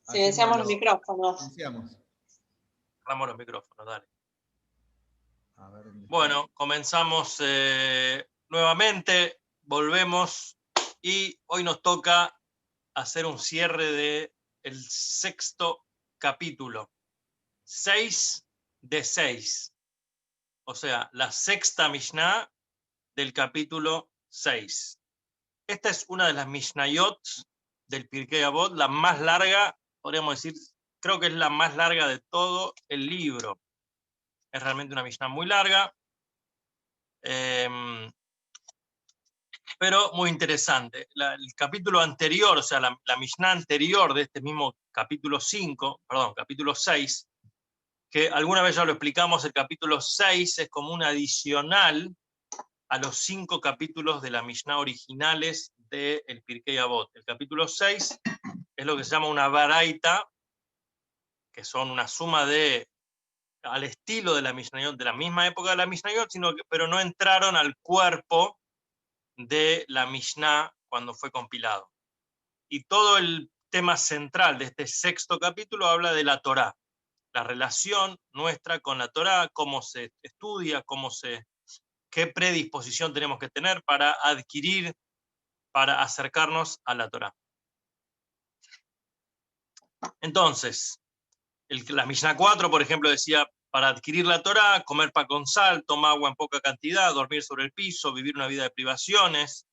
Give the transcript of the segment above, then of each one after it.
Hacemos Silenciamos los micrófonos. Silenciamos. Cerramos los micrófonos, dale. A ver, ¿dónde está? Bueno, comenzamos nuevamente, volvemos y hoy nos toca hacer un cierre del sexto capítulo. 6 de 6. O sea, la sexta Mishnah del capítulo 6. Esta es una de las Mishnayot del Pirkei Avot, la más larga, podríamos decir, creo que es la más larga de todo el libro. Es realmente una Mishnah muy larga, pero muy interesante. El capítulo anterior, o sea, la Mishnah anterior de este mismo capítulo 6, que alguna vez ya lo explicamos, el capítulo 6 es como un adicional a los 5 capítulos de la Mishnah originales del Pirkei Avot. El capítulo 6 es lo que se llama una Baraita, que son una suma al estilo de la Mishnayot, de la misma época de la Mishnayot, pero no entraron al cuerpo de la Mishnah cuando fue compilado. Y todo el tema central de este sexto capítulo habla de la Torá, la relación nuestra con la Torá, cómo se estudia, qué predisposición tenemos que tener para adquirir, para acercarnos a la Torá. Entonces, la Mishnah 4, por ejemplo, decía, para adquirir la Torá, comer pan con sal, tomar agua en poca cantidad, dormir sobre el piso, vivir una vida de privaciones,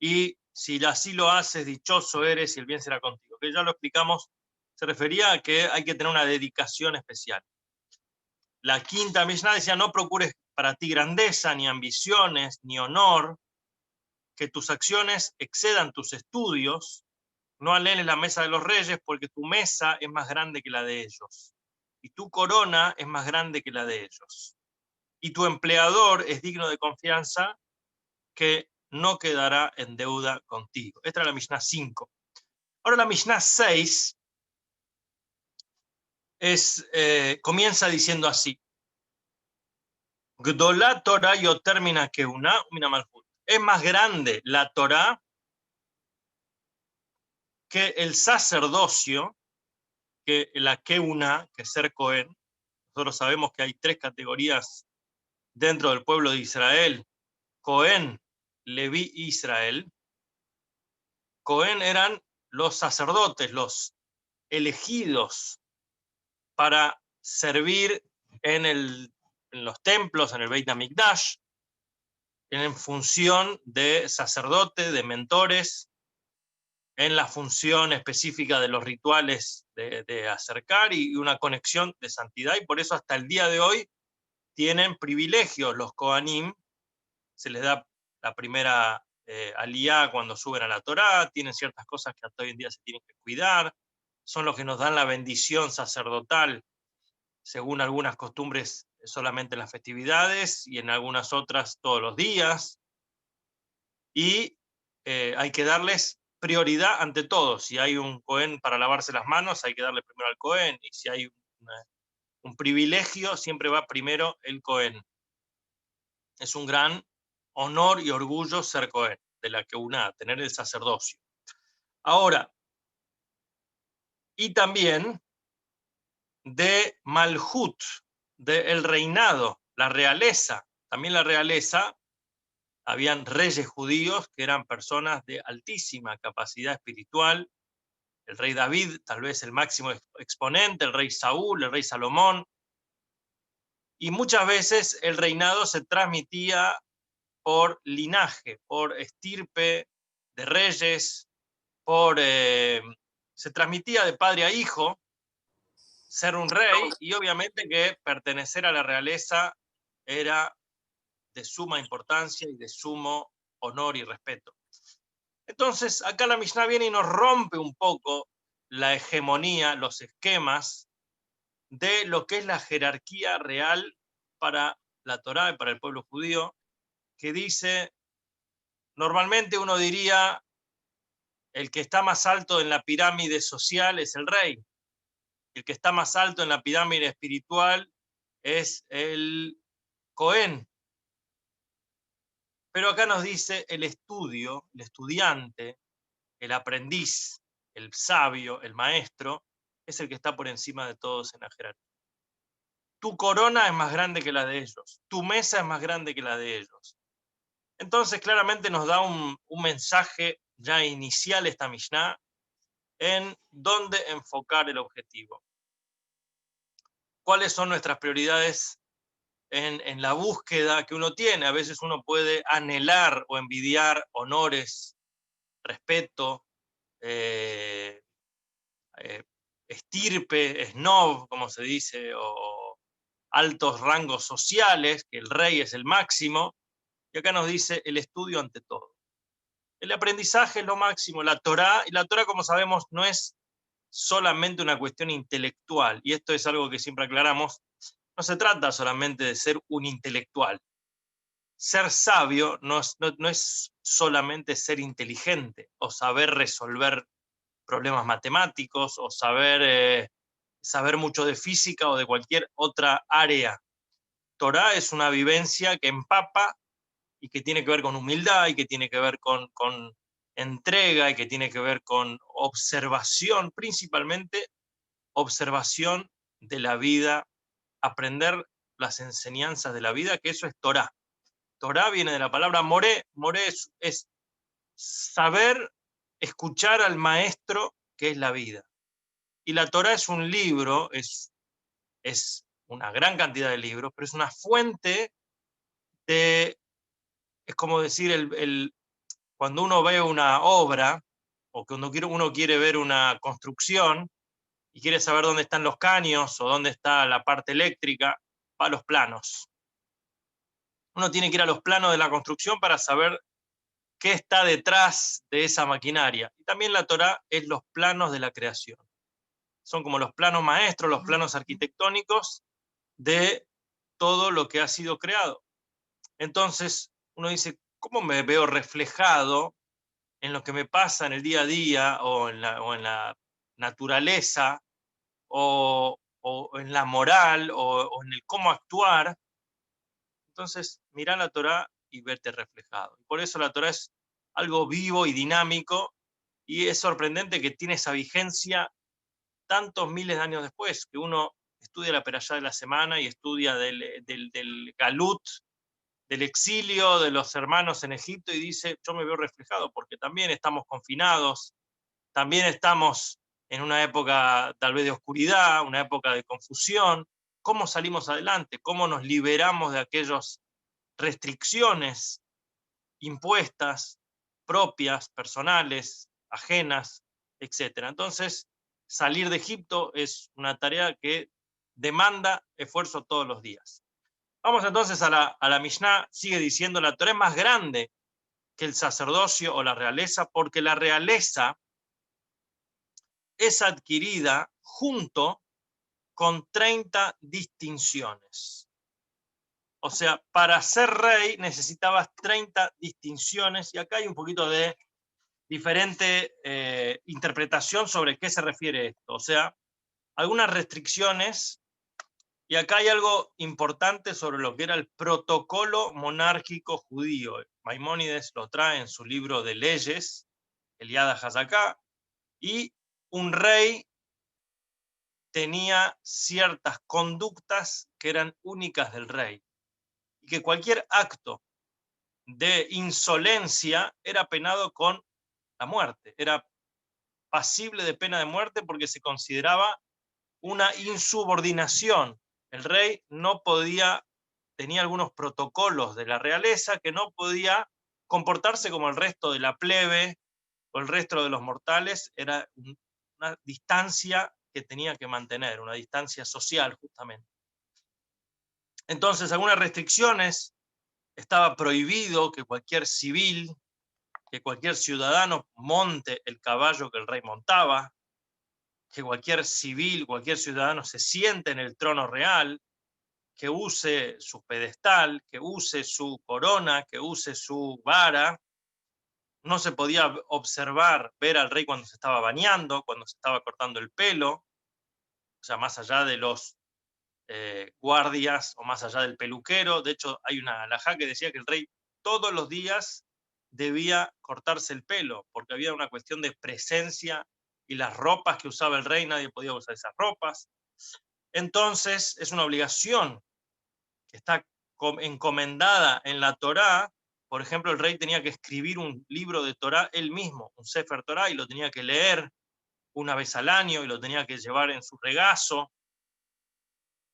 y si así lo haces, dichoso eres y el bien será contigo. Que ya lo explicamos, se refería a que hay que tener una dedicación especial. La quinta Mishnah decía, no procures para ti grandeza, ni ambiciones, ni honor, que tus acciones excedan tus estudios, no anheles la mesa de los reyes, porque tu mesa es más grande que la de ellos, y tu corona es más grande que la de ellos. Y tu empleador es digno de confianza, que no quedará en deuda contigo. Esta es la Mishnah 5. Ahora la Mishnah 6 comienza diciendo así. Gdolá Torah yoter min hakehuna umin hamalhut. Es más grande la Torah que el sacerdocio, que la keuna, que ser Cohen. Nosotros sabemos que hay 3 categorías dentro del pueblo de Israel: Cohen, Leví e Israel. Cohen eran los sacerdotes, los elegidos para servir en los templos, en el Beit HaMikdash, en función de sacerdote, de mentores, en la función específica de los rituales de acercar y una conexión de santidad, y por eso hasta el día de hoy tienen privilegios los Kohanim, se les da la primera aliyá cuando suben a la Torá, tienen ciertas cosas que hasta hoy en día se tienen que cuidar, son los que nos dan la bendición sacerdotal, según algunas costumbres solamente en las festividades y en algunas otras todos los días, y hay que darles prioridad ante todo. Si hay un Cohen para lavarse las manos, hay que darle primero al Cohen, y si hay un privilegio, siempre va primero el Cohen. Es un gran honor y orgullo ser Cohen, de la Keuná, tener el sacerdocio. Ahora, y también de Malhut, del reinado, la realeza. También la realeza, habían reyes judíos que eran personas de altísima capacidad espiritual. El rey David, tal vez el máximo exponente, el rey Saúl, el rey Salomón. Y muchas veces el reinado se transmitía por linaje, por estirpe de reyes, se transmitía de padre a hijo ser un rey, y obviamente que pertenecer a la realeza era de suma importancia y de sumo honor y respeto. Entonces, acá la Mishnah viene y nos rompe un poco la hegemonía, los esquemas de lo que es la jerarquía real para la Torá y para el pueblo judío, que dice, normalmente uno diría, el que está más alto en la pirámide social es el rey, el que está más alto en la pirámide espiritual es el Cohen. Pero acá nos dice el estudiante, el aprendiz, el sabio, el maestro, es el que está por encima de todos en la jerarquía. Tu corona es más grande que la de ellos, tu mesa es más grande que la de ellos. Entonces claramente nos da un mensaje ya inicial esta Mishnah en dónde enfocar el objetivo. ¿Cuáles son nuestras prioridades en la búsqueda que uno tiene? A veces uno puede anhelar o envidiar honores, respeto, estirpe, snob, como se dice, o altos rangos sociales, que el rey es el máximo, y acá nos dice el estudio ante todo. El aprendizaje es lo máximo, la Torá, y la Torá, como sabemos, no es solamente una cuestión intelectual, y esto es algo que siempre aclaramos, no se trata solamente de ser un intelectual. Ser sabio no es solamente ser inteligente o saber resolver problemas matemáticos o saber mucho de física o de cualquier otra área. Torá es una vivencia que empapa y que tiene que ver con humildad y que tiene que ver con entrega y que tiene que ver con observación, principalmente observación de la vida, aprender las enseñanzas de la vida, que eso es Torá. Torá viene de la palabra moré. Moré es saber escuchar al maestro, que es la vida. Y la Torá es un libro, es una gran cantidad de libros, pero es una fuente de, es como decir, cuando uno ve una obra, o cuando uno quiere ver una construcción, y quiere saber dónde están los caños, o dónde está la parte eléctrica, va a los planos. Uno tiene que ir a los planos de la construcción para saber qué está detrás de esa maquinaria. Y también la Torá es los planos de la creación. Son como los planos maestros, los planos arquitectónicos de todo lo que ha sido creado. Entonces, uno dice, ¿cómo me veo reflejado en lo que me pasa en el día a día o en la naturaleza o en la moral o en el cómo actuar? Entonces, mirá la Torá y verte reflejado. Por eso la Torá es algo vivo y dinámico, y es sorprendente que tiene esa vigencia tantos miles de años después, que uno estudia la Perashá de la semana y estudia del Galut, del exilio de los hermanos en Egipto, y dice, yo me veo reflejado, porque también estamos confinados, también estamos en una época tal vez de oscuridad, una época de confusión. ¿Cómo salimos adelante? ¿Cómo nos liberamos de aquellas restricciones impuestas, propias, personales, ajenas, etcétera? Entonces, salir de Egipto es una tarea que demanda esfuerzo todos los días. Vamos entonces a la Mishnah. Sigue diciendo, la Torá es más grande que el sacerdocio o la realeza, porque la realeza es adquirida junto con 30 distinciones. O sea, para ser rey necesitabas 30 distinciones, y acá hay un poquito de diferente interpretación sobre qué se refiere esto. O sea, algunas restricciones, y acá hay algo importante sobre lo que era el protocolo monárquico judío. Maimónides lo trae en su libro de leyes, Eliada Hazaká, y un rey tenía ciertas conductas que eran únicas del rey, y que cualquier acto de insolencia era penado con la muerte, era pasible de pena de muerte porque se consideraba una insubordinación. El rey no podía, tenía algunos protocolos de la realeza, que no podía comportarse como el resto de la plebe o el resto de los mortales. Era una distancia que tenía que mantener, una distancia social justamente. Entonces, algunas restricciones: estaba prohibido que cualquier civil, que cualquier ciudadano monte el caballo que el rey montaba, que cualquier civil, cualquier ciudadano se siente en el trono real, que use su pedestal, que use su corona, que use su vara. No se podía observar, ver al rey cuando se estaba bañando, cuando se estaba cortando el pelo, o sea, más allá de los guardias o más allá del peluquero. De hecho, hay una halajá que decía que el rey todos los días debía cortarse el pelo, porque había una cuestión de presencia y las ropas que usaba el rey, nadie podía usar esas ropas. Entonces es una obligación que está encomendada en la Torá. Por ejemplo, el rey tenía que escribir un libro de Torá él mismo, un Sefer Torá, y lo tenía que leer una vez al año, y lo tenía que llevar en su regazo,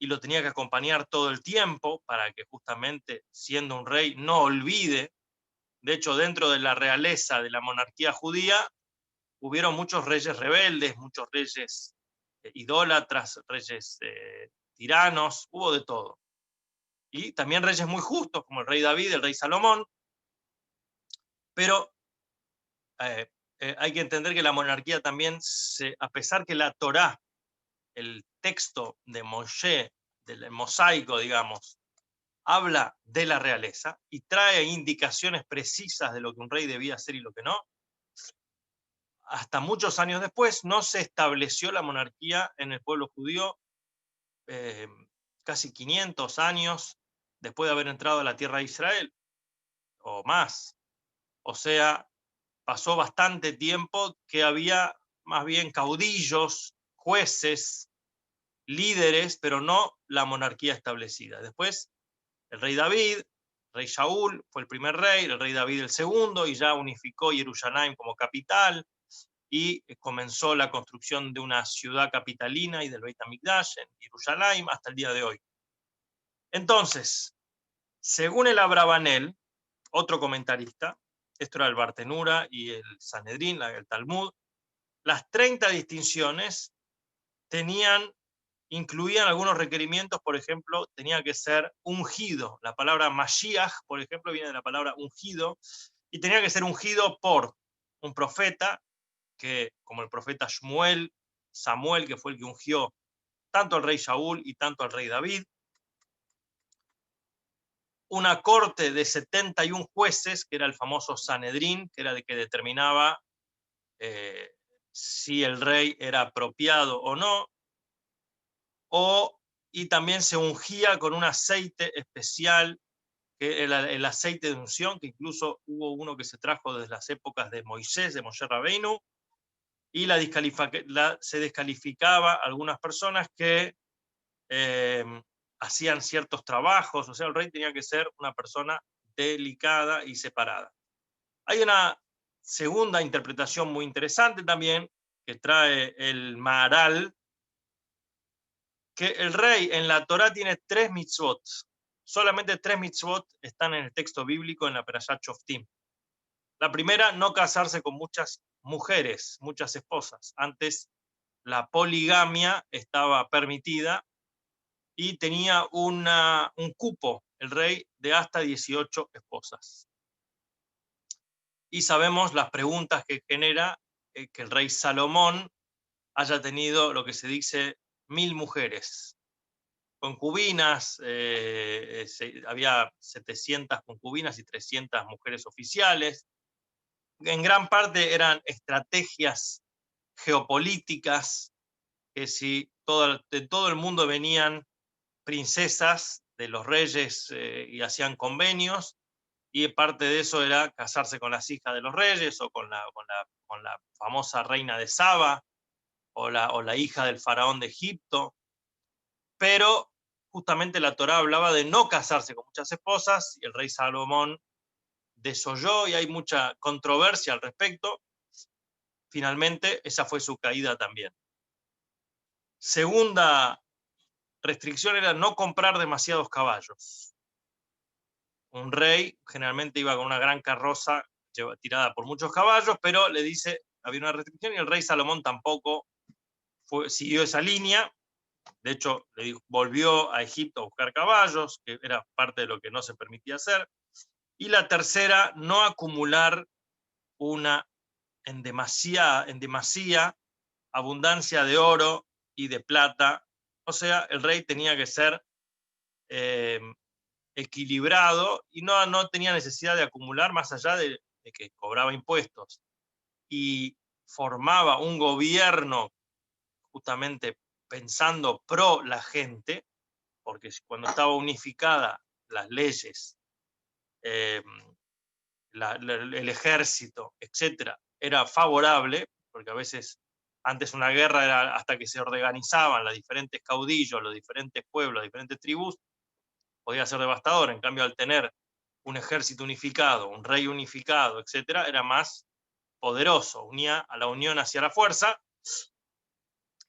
y lo tenía que acompañar todo el tiempo para que justamente, siendo un rey, no olvide. De hecho, dentro de la realeza de la monarquía judía, hubieron muchos reyes rebeldes, muchos reyes idólatras, reyes tiranos, hubo de todo. Y también reyes muy justos, como el rey David, el rey Salomón. Pero hay que entender que la monarquía también, a pesar que la Torá, el texto de Moshe, del mosaico, digamos, habla de la realeza y trae indicaciones precisas de lo que un rey debía hacer y lo que no, hasta muchos años después no se estableció la monarquía en el pueblo judío, casi 500 años después de haber entrado a la tierra de Israel, o más. O sea, pasó bastante tiempo que había más bien caudillos, jueces, líderes, pero no la monarquía establecida. Después, el rey David, rey Shaul, fue el primer rey, el rey David el segundo, y ya unificó Jerusalén como capital, y comenzó la construcción de una ciudad capitalina y del Beit HaMikdash en Jerusalén hasta el día de hoy. Entonces, según el Abravanel, otro comentarista, esto era el Bartenura y el Sanedrín, el Talmud, las 30 distinciones incluían algunos requerimientos. Por ejemplo, tenía que ser ungido. La palabra Mashiach, por ejemplo, viene de la palabra ungido, y tenía que ser ungido por un profeta, que, como el profeta Samuel, que fue el que ungió tanto al rey Shaul y tanto al rey David. Una corte de 71 jueces, que era el famoso Sanedrín, que era el que determinaba si el rey era apropiado o no, y también se ungía con un aceite especial, que era el aceite de unción, que incluso hubo uno que se trajo desde las épocas de Moisés, de Moshe Rabbeinu, y se descalificaba a algunas personas que hacían ciertos trabajos. O sea, el rey tenía que ser una persona delicada y separada. Hay una segunda interpretación muy interesante también, que trae el Maharal, que el rey en la Torá tiene 3 mitzvot. Solamente 3 mitzvot están en el texto bíblico, en la Perashat Shoftim. La primera, no casarse con muchas mujeres, muchas esposas. Antes la poligamia estaba permitida y tenía un cupo, el rey, de hasta 18 esposas. Y sabemos las preguntas que genera que el rey Salomón haya tenido lo que se dice 1000 mujeres. Concubinas, había 700 concubinas y 300 mujeres oficiales. En gran parte eran estrategias geopolíticas, que si de todo el mundo venían princesas de los reyes y hacían convenios, y parte de eso era casarse con las hijas de los reyes o con la famosa reina de Saba o la hija del faraón de Egipto. Pero justamente la Torá hablaba de no casarse con muchas esposas, y el rey Salomón desoyó, y hay mucha controversia al respecto. Finalmente, esa fue su caída también. Segunda restricción era no comprar demasiados caballos. Un rey generalmente iba con una gran carroza tirada por muchos caballos, pero le dice, había una restricción, y el rey Salomón tampoco siguió esa línea. De hecho, volvió a Egipto a buscar caballos, que era parte de lo que no se permitía hacer. Y la tercera, no acumular en demasía abundancia de oro y de plata. O sea, el rey tenía que ser equilibrado y no tenía necesidad de acumular, más allá de que cobraba impuestos y formaba un gobierno justamente pensando pro la gente, porque cuando estaba unificada las leyes, el ejército, etcétera, era favorable, porque a veces Antes una guerra era hasta que se organizaban los diferentes caudillos, los diferentes pueblos, las diferentes tribus, podía ser devastador. En cambio, al tener un ejército unificado, un rey unificado, etcétera, era más poderoso, unía a la unión hacia la fuerza.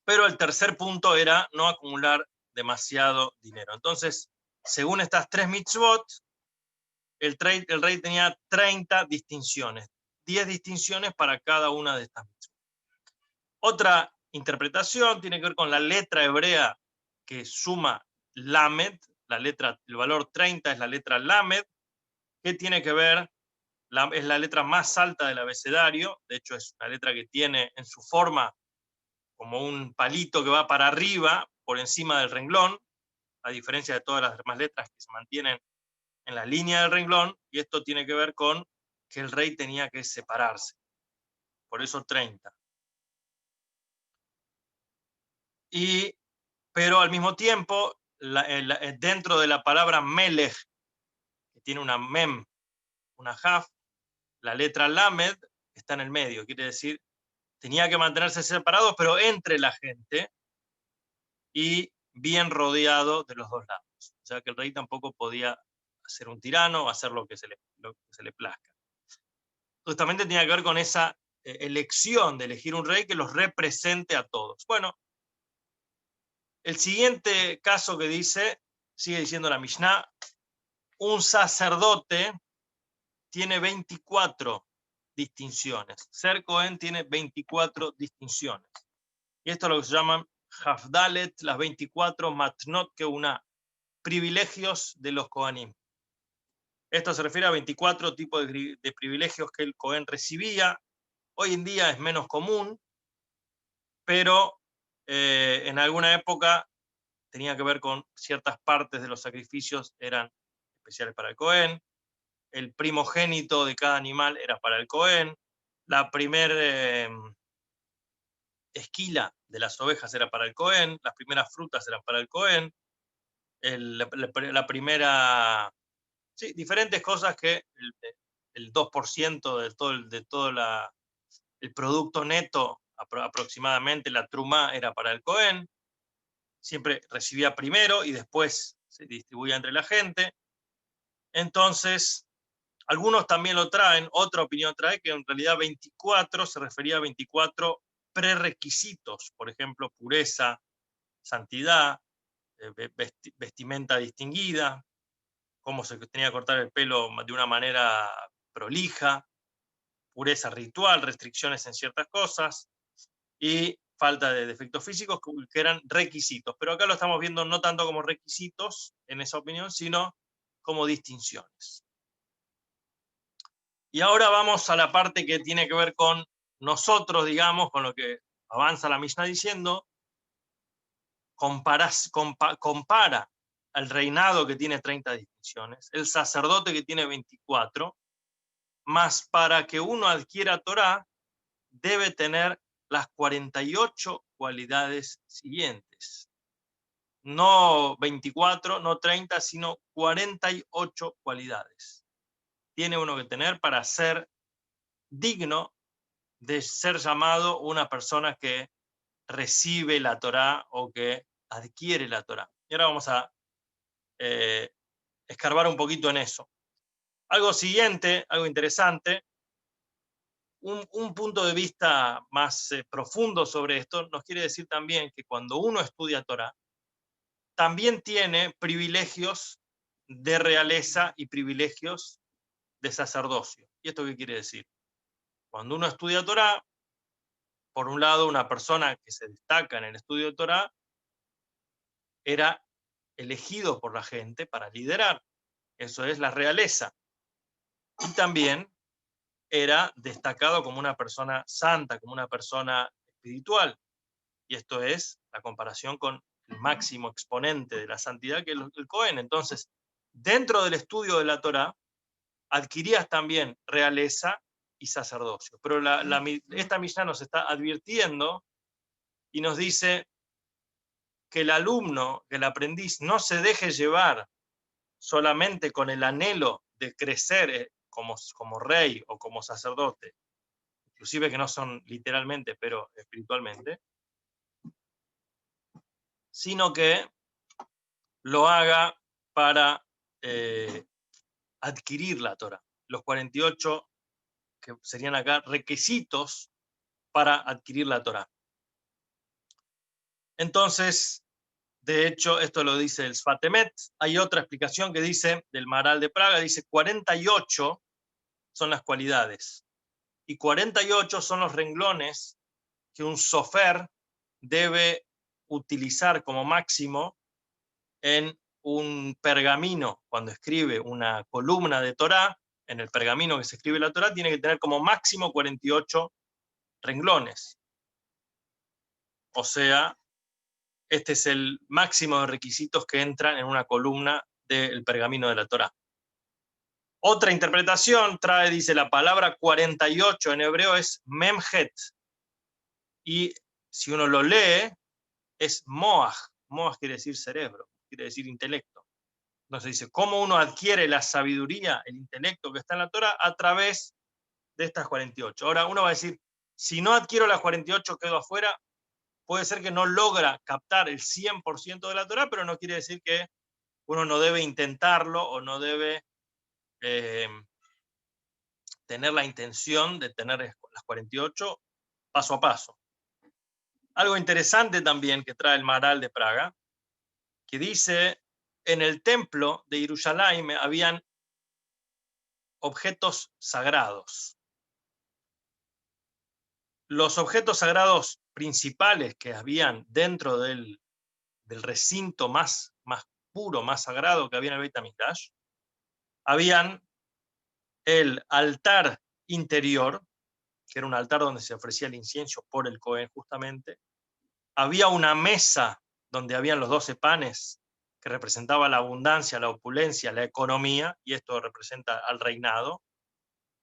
Pero el tercer punto era no acumular demasiado dinero. Entonces, según estas 3 mitzvot, el rey tenía 30 distinciones, 10 distinciones para cada una de estas mitzvot. Otra interpretación tiene que ver con la letra hebrea que suma Lamed, el valor 30 es la letra Lamed, que tiene que ver, es la letra más alta del abecedario, de hecho es una letra que tiene en su forma como un palito que va para arriba, por encima del renglón, a diferencia de todas las demás letras que se mantienen en la línea del renglón, y esto tiene que ver con que el rey tenía que separarse, por eso 30. Pero al mismo tiempo, dentro de la palabra melech, que tiene una mem, una haf, la letra lamed está en el medio, quiere decir, tenía que mantenerse separados, pero entre la gente y bien rodeado de los dos lados. O sea que el rey tampoco podía ser un tirano o hacer lo que se le plazca. Justamente tenía que ver con esa elección de elegir un rey que los represente a todos. Bueno, el siguiente caso que dice, sigue diciendo la Mishnah, un sacerdote tiene 24 distinciones. Ser Cohen tiene 24 distinciones. Y esto es lo que se llaman Hafdalet, las 24 Matnot que una, privilegios de los Kohanim. Esto se refiere a 24 tipos de privilegios que el Cohen recibía. Hoy en día es menos común, pero en alguna época tenía que ver con ciertas partes de los sacrificios, eran especiales para el Cohen. El primogénito de cada animal era para el Cohen. La primera esquila de las ovejas era para el Cohen. Las primeras frutas eran para el Cohen. La primera... Sí, diferentes cosas que el 2% de todo el producto neto, aproximadamente la trumá, era para el Cohen. Siempre recibía primero y después se distribuía entre la gente. Entonces, algunos también lo traen, otra opinión trae que en realidad 24 se refería a 24 prerequisitos, por ejemplo, pureza, santidad, vestimenta distinguida, cómo se tenía que cortar el pelo de una manera prolija, pureza ritual, restricciones en ciertas cosas y falta de defectos físicos que eran requisitos. Pero acá lo estamos viendo no tanto como requisitos, en esa opinión, sino como distinciones. Y ahora vamos a la parte que tiene que ver con nosotros, digamos, con lo que avanza la Mishnah diciendo, compara al reinado que tiene 30 distinciones, el sacerdote que tiene 24, más para que uno adquiera Torá, debe tener las 48 cualidades siguientes. No 24, no 30, sino 48 cualidades. Tiene uno que tener para ser digno de ser llamado una persona que recibe la Torá o que adquiere la Torá. Y ahora vamos a escarbar un poquito en eso. Algo siguiente, algo interesante, un punto de vista más profundo sobre esto nos quiere decir también que cuando uno estudia Torá, también tiene privilegios de realeza y privilegios de sacerdocio. ¿Y esto qué quiere decir? Cuando uno estudia Torá, por un lado, una persona que se destaca en el estudio de Torá era elegido por la gente para liderar. Eso es la realeza. Y también era destacado como una persona santa, como una persona espiritual. Y esto es la comparación con el máximo exponente de la santidad, que es el Cohen. Entonces, dentro del estudio de la Torá, adquirías también realeza y sacerdocio. Pero esta Mishnah nos está advirtiendo y nos dice que el alumno, que el aprendiz, no se deje llevar solamente con el anhelo de crecer como rey o como sacerdote, inclusive que no son literalmente, pero espiritualmente, sino que lo haga para adquirir la Torá. Los 48 que serían acá requisitos para adquirir la Torá. Entonces, de hecho, esto lo dice el Sfat Emet. Hay otra explicación que dice, del Maharal de Praga, dice 48 son las cualidades. Y 48 son los renglones que un sofer debe utilizar como máximo en un pergamino. Cuando escribe una columna de Torá, en el pergamino que se escribe la Torá, tiene que tener como máximo 48 renglones. O sea, este es el máximo de requisitos que entran en una columna del pergamino de la Torá. Otra interpretación trae, dice, la palabra 48 en hebreo es memhet. Y si uno lo lee, es moaj. Moaj quiere decir cerebro, quiere decir intelecto. Entonces dice, ¿cómo uno adquiere la sabiduría, el intelecto que está en la Torá? A través de estas 48. Ahora uno va a decir, si no adquiero las 48, quedo afuera. Puede ser que no logra captar el 100% de la Torá, pero no quiere decir que uno no debe intentarlo o no debe tener la intención de tener las 48 paso a paso. Algo interesante también que trae el Maharal de Praga, que dice, en el templo de Jerusalén habían objetos sagrados. Los objetos sagrados principales que habían dentro del recinto más puro, más sagrado que había en el Beit HaMikdash, habían el altar interior, que era un altar donde se ofrecía el incienso por el Cohen justamente. Había una mesa donde habían los 12 panes, que representaba la abundancia, la opulencia, la economía, y esto representa al reinado.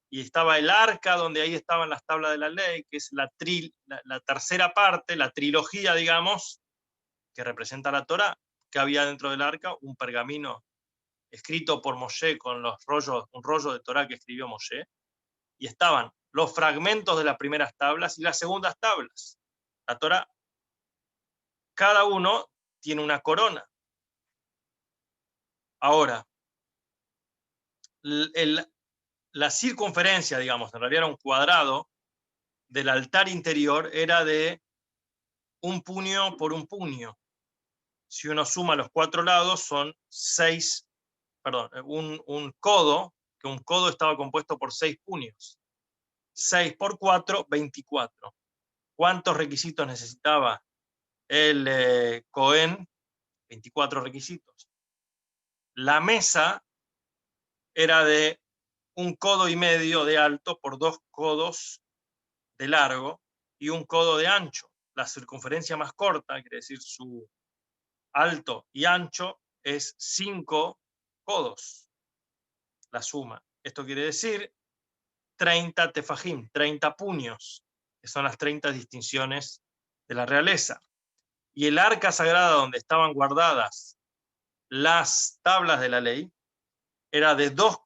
Y estaba el arca, donde ahí estaban las tablas de la ley, que es la tercera parte, la trilogía, digamos, que representa la Torá, que había dentro del arca un pergamino escrito por Moshe con los rollos, un rollo de Torá que escribió Moshe, y estaban los fragmentos de las primeras tablas y las segundas tablas. La Torá, cada uno tiene una corona. Ahora, la circunferencia, digamos, en realidad era un cuadrado del altar interior, era de un puño por un puño. Si uno suma los 4 lados, son 6, perdón, un codo, que un codo estaba compuesto por 6 puños. 6 por 4, 24. ¿Cuántos requisitos necesitaba el Cohen? 24 requisitos. La mesa era de un codo y medio de alto por 2 codos de largo y un codo de ancho. La circunferencia más corta, quiere decir su alto y ancho, es 5 codos, la suma. Esto quiere decir 30 tefajim, 30 puños, que son las 30 distinciones de la realeza. Y el arca sagrada donde estaban guardadas las tablas de la ley era de 2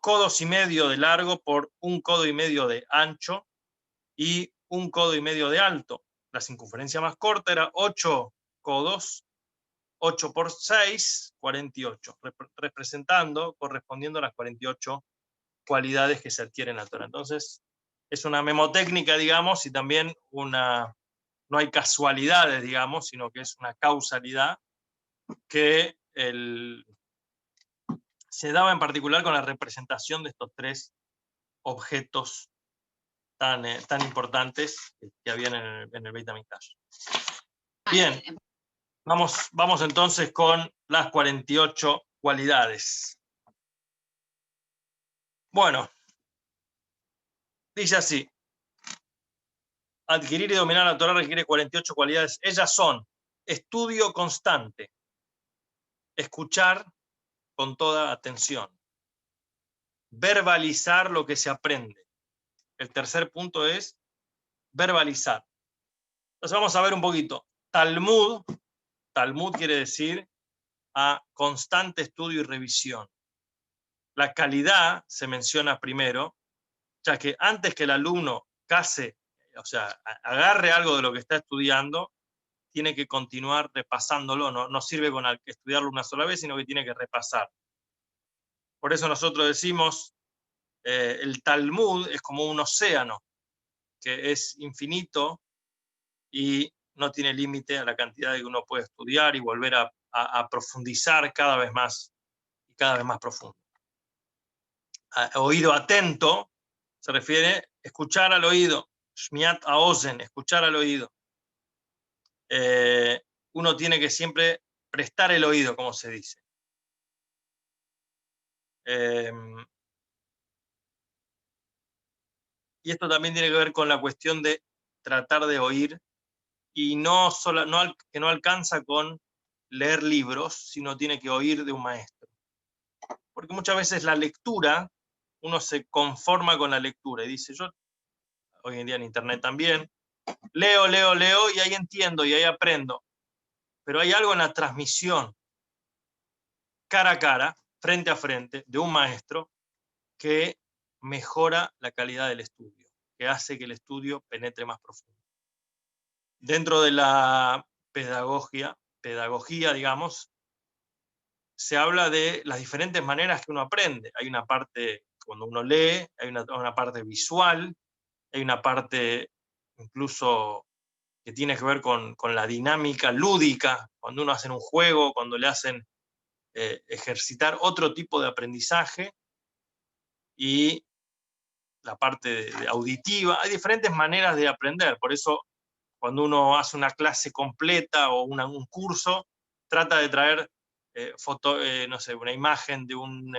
codos y medio de largo por 1 codo y medio de ancho y 1 codo y medio de alto. La circunferencia más corta era 8 codos, 8 por 6, 48, correspondiendo a las 48 cualidades que se adquieren en la Torá. Entonces, es una memotécnica, digamos, y también no hay casualidades, digamos, sino que es una causalidad que se daba en particular con la representación de estos 3 objetos tan importantes que habían en el Beit HaMikdash. Bien, vamos entonces con las 48 cualidades. Bueno, dice así: adquirir y dominar la Torá requiere 48 cualidades. Ellas son: estudio constante, escuchar con toda atención, verbalizar lo que se aprende. El tercer punto es verbalizar. Entonces vamos a ver un poquito. Talmud quiere decir a constante estudio y revisión. La calidad se menciona primero ya que antes que el alumno case, o sea, agarre algo de lo que está estudiando, tiene que continuar repasándolo, no sirve con estudiarlo una sola vez, sino que tiene que repasar. Por eso nosotros decimos, el Talmud es como un océano, que es infinito y no tiene límite a la cantidad de que uno puede estudiar y volver a profundizar cada vez más y cada vez más profundo. Oído atento se refiere a escuchar al oído, shmiat haozen, escuchar al oído. Uno tiene que siempre prestar el oído, como se dice. Y esto también tiene que ver con la cuestión de tratar de oír y que no alcanza con leer libros, sino tiene que oír de un maestro. Porque muchas veces la lectura, uno se conforma con la lectura y dice, yo, hoy en día en internet también, leo y ahí entiendo y ahí aprendo. Pero hay algo en la transmisión, cara a cara, frente a frente, de un maestro, que mejora la calidad del estudio, que hace que el estudio penetre más profundo. Dentro de la pedagogía, digamos, se habla de las diferentes maneras que uno aprende. Hay una parte cuando uno lee, hay una parte visual, hay una parte incluso que tiene que ver con la dinámica lúdica, cuando uno hace un juego, cuando le hacen ejercitar otro tipo de aprendizaje, y la parte de auditiva. Hay diferentes maneras de aprender, por eso cuando uno hace una clase completa o un curso, trata de traer no sé, una imagen de un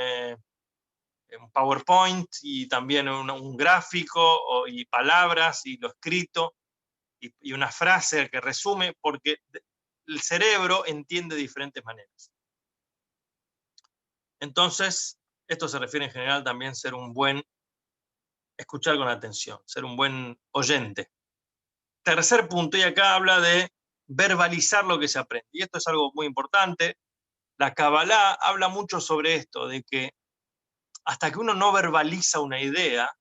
PowerPoint y también un gráfico y palabras y lo escrito y una frase que resume, porque el cerebro entiende de diferentes maneras. Entonces, esto se refiere en general también a ser un buen, escuchar con atención, ser un buen oyente. Tercer punto, y acá habla de verbalizar lo que se aprende. Y esto es algo muy importante. La Kabbalah habla mucho sobre esto, de que hasta que uno no verbaliza una idea,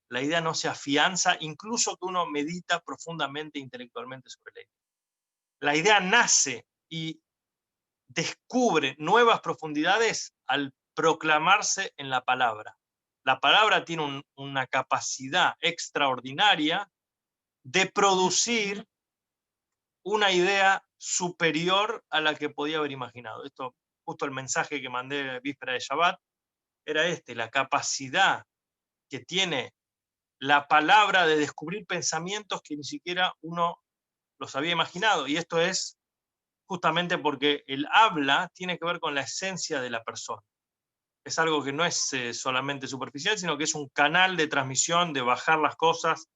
la idea no se afianza, incluso que uno medita profundamente e intelectualmente sobre la idea. La idea nace y descubre nuevas profundidades al proclamarse en la palabra. La palabra tiene una capacidad extraordinaria de producir una idea superior a la que podía haber imaginado. Esto, justo el mensaje que mandé víspera de Shabbat, era la capacidad que tiene la palabra de descubrir pensamientos que ni siquiera uno los había imaginado. Y esto es justamente porque el habla tiene que ver con la esencia de la persona. Es algo que no es solamente superficial, sino que es un canal de transmisión, de bajar las cosas,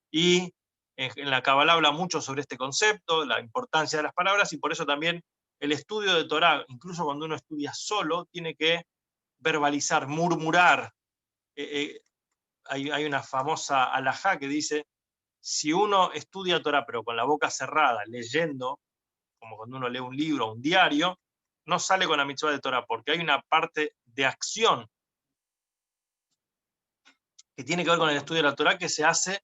y en la Kabbalah habla mucho sobre este concepto, la importancia de las palabras, y por eso también el estudio de Torah, incluso cuando uno estudia solo, tiene que verbalizar, murmurar. Hay una famosa alajá que dice, si uno estudia Torah pero con la boca cerrada, leyendo, como cuando uno lee un libro o un diario, no sale con la mitzvah de Torah, porque hay una parte de acción que tiene que ver con el estudio de la Torah que se hace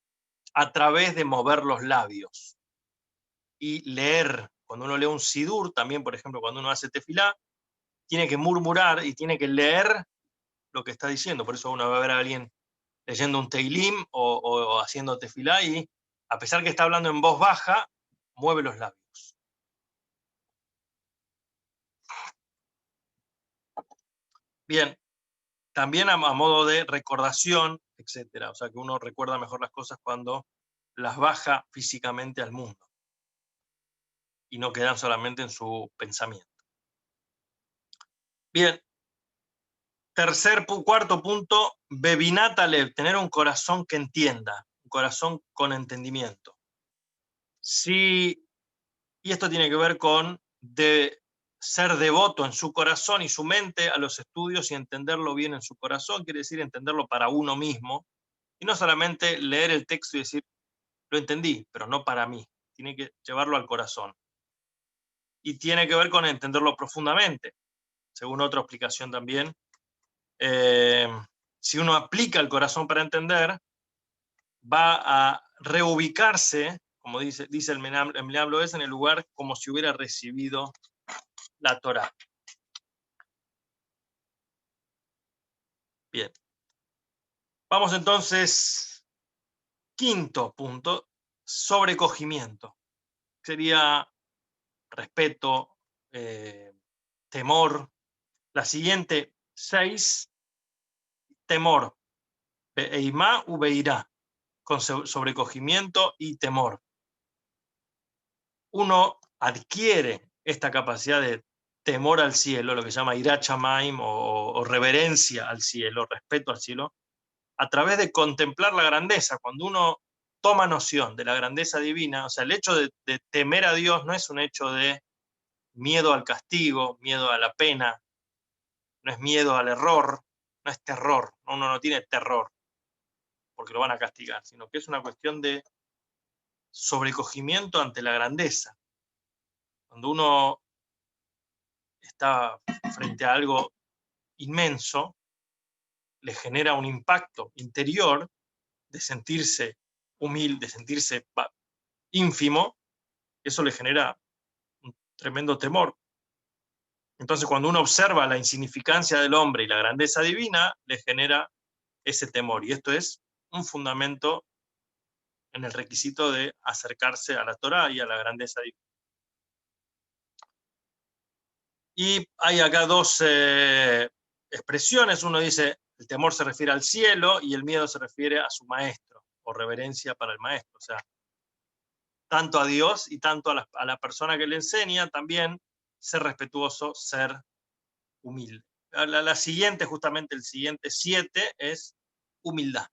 a través de mover los labios y leer. Cuando uno lee un sidur, también, por ejemplo, cuando uno hace tefilá, tiene que murmurar y tiene que leer lo que está diciendo. Por eso uno va a ver a alguien leyendo un teilim o haciendo tefilá y, a pesar que está hablando en voz baja, mueve los labios. Bien, también a modo de recordación, etcétera. O sea, que uno recuerda mejor las cosas cuando las baja físicamente al mundo y no quedan solamente en su pensamiento. Bien, cuarto punto, Bebinat Alev, tener un corazón que entienda, un corazón con entendimiento. Sí, y esto tiene que ver con ser devoto en su corazón y su mente a los estudios y entenderlo bien en su corazón, quiere decir entenderlo para uno mismo, y no solamente leer el texto y decir, lo entendí, pero no para mí, tiene que llevarlo al corazón. Y tiene que ver con entenderlo profundamente, según otra explicación también. si uno aplica el corazón para entender, va a reubicarse, como dice el Menam Loes, en el lugar como si hubiera recibido la Torá. Bien. Vamos entonces, quinto punto, sobrecogimiento. Sería respeto, temor. La siguiente, 6, temor. Be'eimá u beirá, con sobrecogimiento y temor. Uno adquiere esta capacidad de temor al cielo, lo que se llama Irat Shamayim, o reverencia al cielo, respeto al cielo, a través de contemplar la grandeza. Cuando uno toma noción de la grandeza divina, o sea, el hecho de temer a Dios no es un hecho de miedo al castigo, miedo a la pena, no es miedo al error, no es terror, uno no tiene terror porque lo van a castigar, sino que es una cuestión de sobrecogimiento ante la grandeza. Cuando uno está frente a algo inmenso, le genera un impacto interior de sentirse humilde, de sentirse ínfimo, eso le genera un tremendo temor. Entonces, cuando uno observa la insignificancia del hombre y la grandeza divina, le genera ese temor. Y esto es un fundamento en el requisito de acercarse a la Torá y a la grandeza divina. Y hay acá dos expresiones. Uno dice, el temor se refiere al cielo y el miedo se refiere a su maestro, o reverencia para el maestro. O sea, tanto a Dios y tanto a la persona que le enseña, también ser respetuoso, ser humilde. La siguiente, justamente el siguiente 7, es humildad.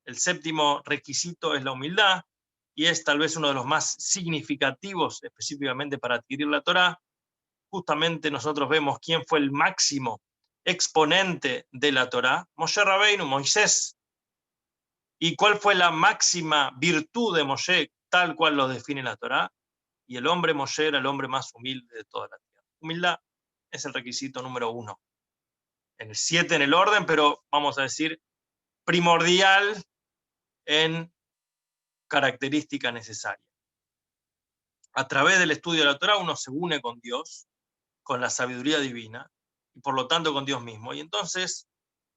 El séptimo requisito es la humildad, y es tal vez uno de los más significativos específicamente para adquirir la Torá. Justamente nosotros vemos quién fue el máximo exponente de la Torá, Moshe Rabbeinu, Moisés. ¿Y cuál fue la máxima virtud de Moshe, tal cual lo define la Torá? Y el hombre Moshe era el hombre más humilde de toda la tierra. Humildad es el requisito número 1. En el 7 en el orden, pero vamos a decir primordial en característica necesaria. A través del estudio de la Torá uno se une con Dios, con la sabiduría divina, y por lo tanto con Dios mismo. Y entonces,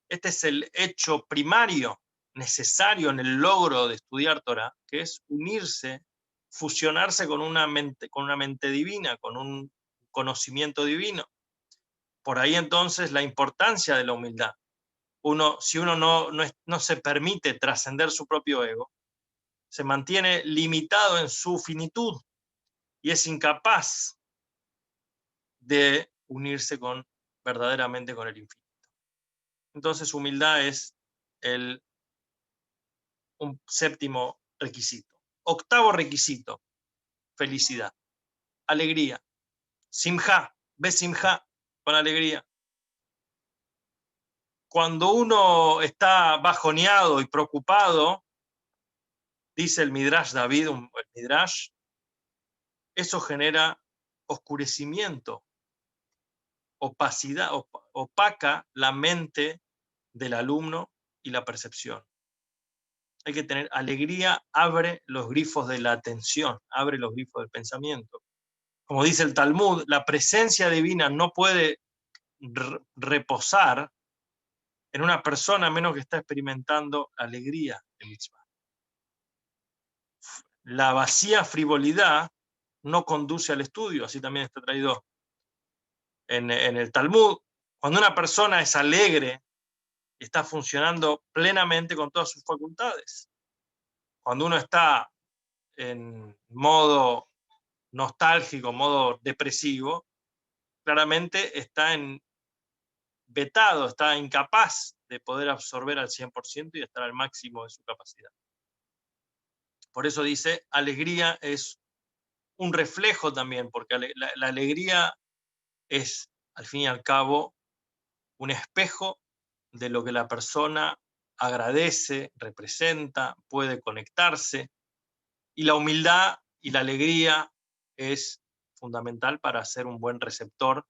este es el hecho primario necesario en el logro de estudiar Torá, que es unirse, fusionarse con una mente divina, con un conocimiento divino. Por ahí entonces la importancia de la humildad. Si uno no se permite trascender su propio ego, se mantiene limitado en su finitud y es incapaz de unirse verdaderamente con el infinito. Entonces, humildad es un séptimo requisito. Octavo requisito, felicidad, alegría. Simjá, besimjá, con alegría. Cuando uno está bajoneado y preocupado, dice el Midrash David, el Midrash, eso genera oscurecimiento, opacidad, opaca la mente del alumno y la percepción. Hay que tener alegría, abre los grifos de la atención, abre los grifos del pensamiento. Como dice el Talmud, la presencia divina no puede reposar en una persona a menos que está experimentando alegría de mitzvah. La vacía frivolidad no conduce al estudio, así también está traído en el Talmud. Cuando una persona es alegre, está funcionando plenamente con todas sus facultades. Cuando uno está en modo nostálgico, modo depresivo, claramente está vetado, está incapaz de poder absorber al 100% y estar al máximo de su capacidad. Por eso dice, alegría es un reflejo también, porque la alegría es, al fin y al cabo, un espejo de lo que la persona agradece, representa, puede conectarse, y la humildad y la alegría es fundamental para ser un buen receptor,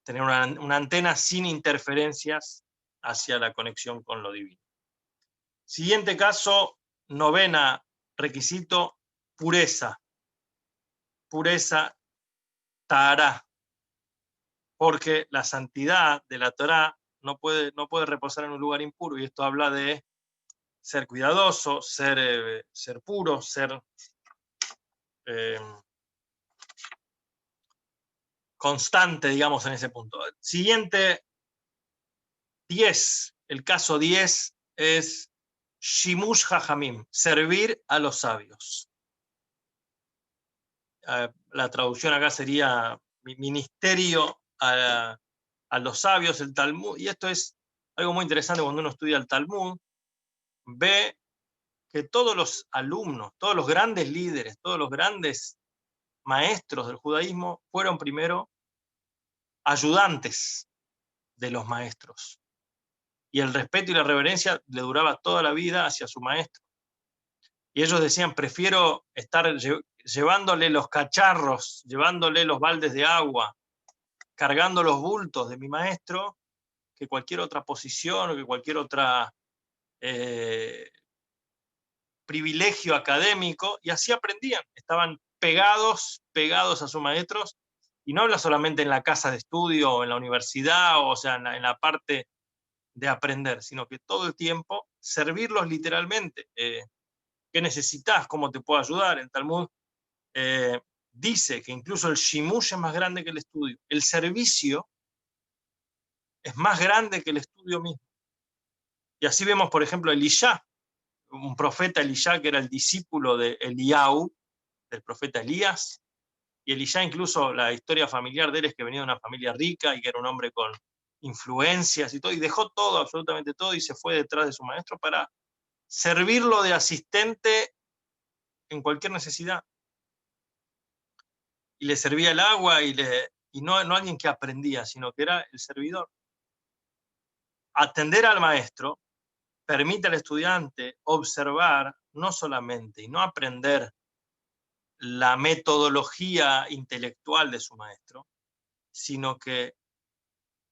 tener una antena sin interferencias hacia la conexión con lo divino. Siguiente caso, 9º requisito, pureza. Pureza, Tahará. Porque la santidad de la Torá no puede reposar en un lugar impuro, y esto habla de ser cuidadoso, ser puro, ser constante, digamos, en ese punto. Siguiente, 10. El caso 10 es Shimush Hajamim, servir a los sabios. La traducción acá sería ministerio a los sabios, el Talmud, y esto es algo muy interesante cuando uno estudia el Talmud, ve que todos los alumnos, todos los grandes líderes, todos los grandes maestros del judaísmo fueron primero ayudantes de los maestros. Y el respeto y la reverencia le duraba toda la vida hacia su maestro. Y ellos decían, prefiero estar llevándole los cacharros, llevándole los baldes de agua, cargando los bultos de mi maestro, que cualquier otra posición o que cualquier otra privilegio académico, y así aprendían. Estaban pegados a sus maestros, y no habla solamente en la casa de estudio o en la universidad, o sea, en la parte de aprender, sino que todo el tiempo servirlos literalmente. ¿Qué necesitas? ¿Cómo te puedo ayudar? El Talmud dice que incluso el shimush es más grande que el estudio. El servicio es más grande que el estudio mismo. Y así vemos, por ejemplo, Eliyá, un profeta Eliyá que era el discípulo de Eliyahu, del profeta Elías. Y Eliyá, incluso la historia familiar de él es que venía de una familia rica y que era un hombre con influencias y todo, y dejó todo, absolutamente todo, y se fue detrás de su maestro para servirlo de asistente en cualquier necesidad. Y le servía el agua, y no alguien que aprendía, sino que era el servidor. Atender al maestro permite al estudiante observar no solamente y no aprender la metodología intelectual de su maestro, sino que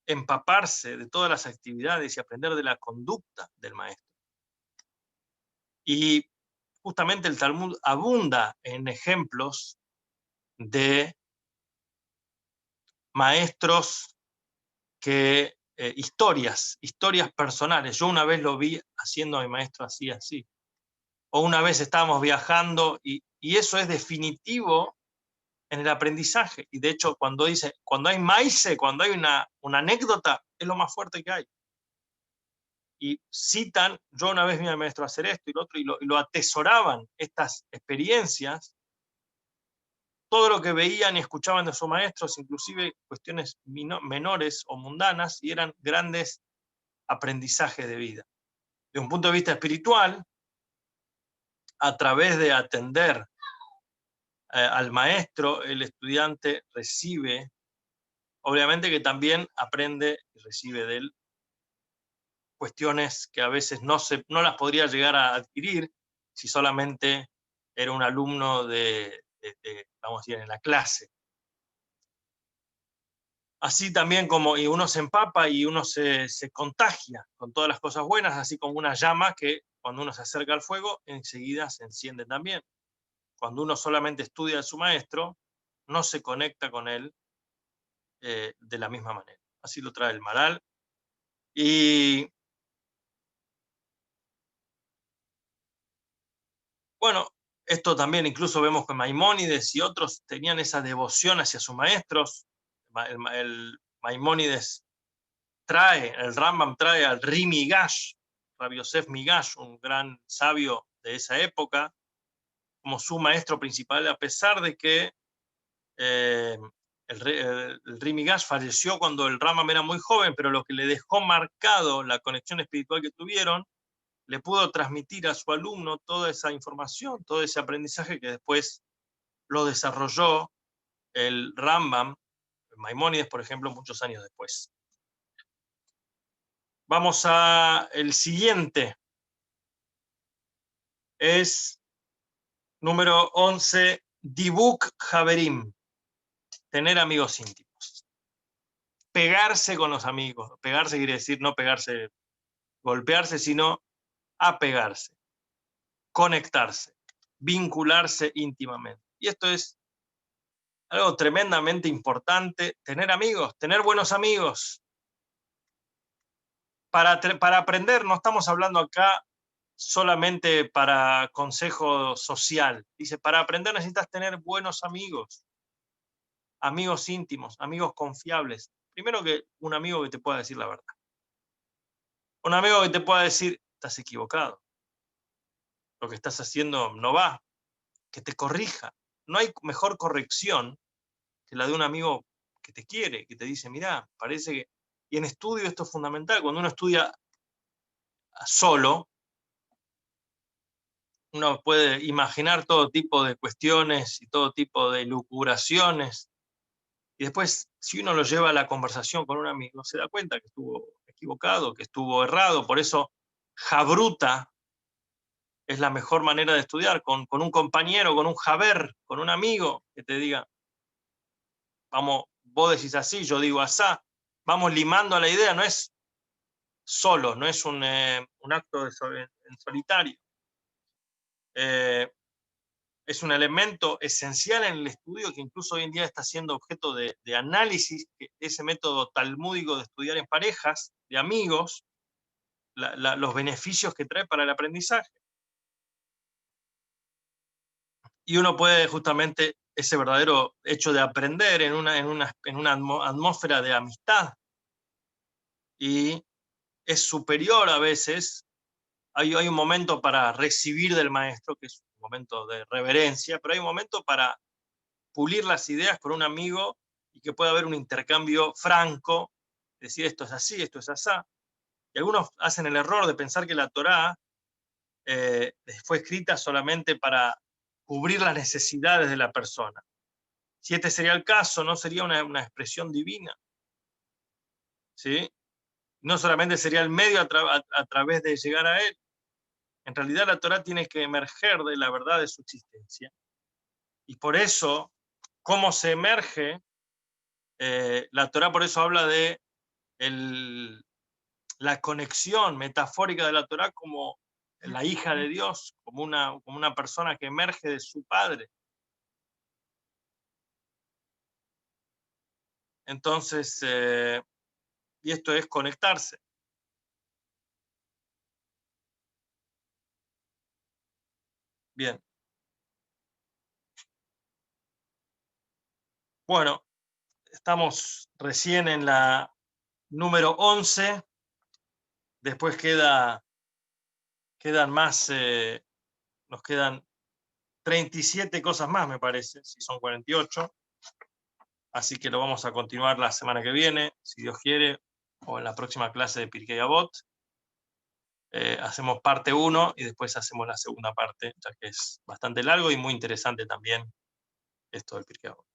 empaparse de todas las actividades y aprender de la conducta del maestro. Y justamente el Talmud abunda en ejemplos de maestros que historias personales. Yo una vez lo vi haciendo a mi maestro así. O una vez estábamos viajando, y eso es definitivo en el aprendizaje. Y de hecho, cuando hay maize, cuando hay una anécdota, es lo más fuerte que hay. Y citan, yo una vez vi a mi maestro hacer esto y lo otro, y lo atesoraban, estas experiencias, todo lo que veían y escuchaban de sus maestros, inclusive cuestiones menores o mundanas, y eran grandes aprendizajes de vida. De un punto de vista espiritual, a través de atender al maestro, el estudiante recibe, obviamente que también aprende y recibe de él cuestiones que a veces no las podría llegar a adquirir si solamente era un alumno vamos a decir, en la clase. Así también como y uno se empapa y uno se contagia con todas las cosas buenas, así como una llama que cuando uno se acerca al fuego, enseguida se enciende también. Cuando uno solamente estudia a su maestro, no se conecta con él de la misma manera. Así lo trae el Maral. Y bueno, esto también incluso vemos que Maimónides y otros tenían esa devoción hacia sus maestros. El Maimónides el Rambam trae al Ri Migash, Rabbi Yosef Migash, un gran sabio de esa época, como su maestro principal, a pesar de que el Ri Migash falleció cuando el Rambam era muy joven, pero lo que le dejó marcado la conexión espiritual que tuvieron, le pudo transmitir a su alumno toda esa información, todo ese aprendizaje que después lo desarrolló el Rambam, Maimónides, por ejemplo, muchos años después. Vamos a el siguiente. Es número 11, Dibuk Haverim, tener amigos íntimos. Pegarse con los amigos. Pegarse quiere decir no pegarse golpearse, sino apegarse, conectarse, vincularse íntimamente. Y esto es algo tremendamente importante, tener amigos, tener buenos amigos. Para aprender, no estamos hablando acá solamente para consejo social. Dice, para aprender necesitas tener buenos amigos, amigos íntimos, amigos confiables. Primero que un amigo que te pueda decir la verdad. Un amigo que te pueda decir, estás equivocado, lo que estás haciendo no va, que te corrija. No hay mejor corrección que la de un amigo que te quiere, que te dice, mirá, parece que... Y en estudio esto es fundamental. Cuando uno estudia solo, uno puede imaginar todo tipo de cuestiones y todo tipo de lucubraciones. Y después, si uno lo lleva a la conversación con un amigo, se da cuenta que estuvo equivocado, que estuvo errado. Por eso, jabruta es la mejor manera de estudiar, con un compañero, con un jaber, con un amigo que te diga, vamos, vos decís así, yo digo asá, vamos limando la idea, no es solo, no es un acto en solitario. Es un elemento esencial en el estudio que incluso hoy en día está siendo objeto de análisis, ese método talmúdico de estudiar en parejas, de amigos, los beneficios que trae para el aprendizaje. Y uno puede justamente ese verdadero hecho de aprender en una atmósfera de amistad, y es superior a veces. Hay un momento para recibir del maestro, que es un momento de reverencia, pero hay un momento para pulir las ideas con un amigo y que pueda haber un intercambio franco, decir esto es así, esto es asá. Y algunos hacen el error de pensar que la Torá fue escrita solamente para cubrir las necesidades de la persona. Si este sería el caso, no sería una expresión divina, ¿sí? No solamente sería el medio a través de llegar a él. En realidad la Torá tiene que emerger de la verdad de su existencia. Y por eso, ¿cómo se emerge? La Torá por eso habla de la conexión metafórica de la Torá como la hija de Dios, como una persona que emerge de su padre. Entonces, y esto es conectarse. Bien. Bueno, estamos recién en la número 11. Después quedan más, nos quedan 37 cosas más, me parece, si son 48. Así que lo vamos a continuar la semana que viene, si Dios quiere, o en la próxima clase de Pirkei Avot. Hacemos parte 1 y después hacemos la segunda parte, ya que es bastante largo y muy interesante también esto del Pirkei Avot.